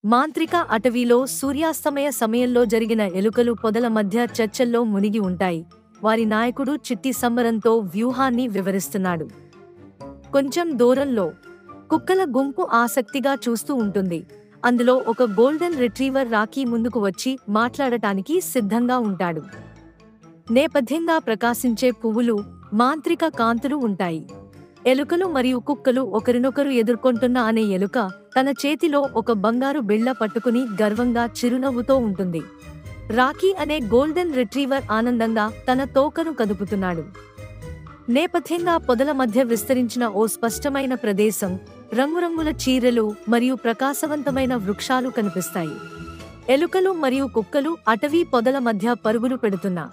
మాంత్రిక అటవీలో సూర్యాస్తమయ సమయంలో జరిగిన ఎలుకలు పొదల మధ్య చర్చల్లో మునిగి ఉంటాయి. వారి నాయకుడు చిట్టి సంబరంతో వ్యూహాన్ని వివరిస్తున్నాడు. కొంచెం దూరంలో కుక్కల గుంపు ఆసక్తిగా చూస్తూ ఉంటుంది. అందులో ఒక గోల్డెన్ రిట్రీవర్ రాకీ ముందుకు వచ్చి మాట్లాడటానికి సిద్ధంగా ఉంటాడు. నేపథ్యంగా ప్రకాశించే పువ్వులు, మాంత్రిక కాంతులు ఉంటాయి. ఎలుకలు మరియు కుక్కలు ఒకరినొకరు ఎదుర్కొంటున్న అనే ఎలుక తన చేతిలో ఒక బంగారు బిళ్ళ పట్టుకుని గర్వంగా చిరునవ్వుతో ఉంటుంది. రాకీ అనే గోల్డెన్ రిట్రీవర్ ఆనందంగా తన తోకను కదుపుతున్నాడు. నేపథ్యంగా పొదల మధ్య విస్తరించిన ఓ స్పష్టమైన ప్రదేశం, రంగురంగుల చీరలు మరియు ప్రకాశవంతమైన వృక్షాలు కనిపిస్తాయి. ఎలుకలు మరియు కుక్కలు అటవీ పొదల మధ్య పరుగులు పెడుతున్నా.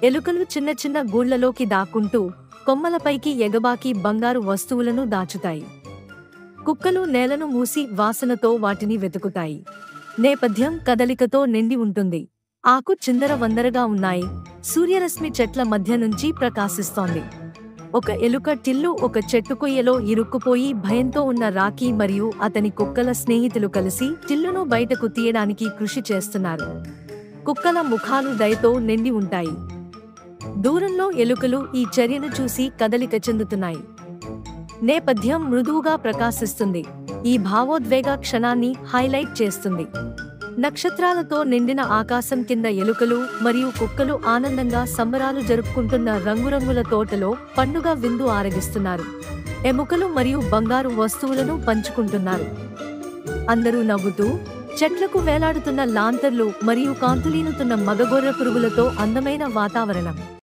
ఎలుకలు చిన్న చిన్న గూళ్లలోకి దాక్కుంటూ కొమ్మలపైకి ఎగబాకి బంగారు వస్తువులను దాచుతాయి. కుక్కలు నేలను మూసి వాసనతో వాటిని వెతుకుతాయి. నేపథ్యం కదలికతో నిండి ఉంటుంది. ఆకు చిందరవందరగా ఉన్నాయి. సూర్యరశ్మి చెట్ల మధ్య నుంచి ప్రకాశిస్తోంది. ఒక ఎలుక టిల్లు ఒక చెట్టు కొయ్యలో ఇరుక్కుపోయి భయంతో ఉన్న రాకీ మరియు అతని కుక్కల స్నేహితులు కలిసి టిల్లును బయటకు తీయడానికి కృషి చేస్తున్నారు. కుక్కల ముఖాలు దయతో నిండి ఉంటాయి. దూరంలో ఎలుకలు ఈ చర్యను చూసి కదలిక చెందుతున్నాయి. నేపథ్యం మృదువుగా ప్రకాశిస్తుంది. ఈ భావోద్వేగ క్షణాన్ని హైలైట్ చేస్తుంది. నక్షత్రాలతో నిండిన ఆకాశం కింద ఎలుకలు మరియు కుక్కలు ఆనందంగా సంబరాలు జరుపుకుంటున్న రంగురంగుల తోటలో పండుగ విందు ఆరగిస్తున్నారు. ఎముకలు మరియు బంగారు వస్తువులను పంచుకుంటున్నారు. అందరూ నవ్వుతూ, చెట్లకు వేలాడుతున్న లాంతర్లు మరియు కాంతులీనుతున్న మగగొర్రె పురుగులతో అందమైన వాతావరణం.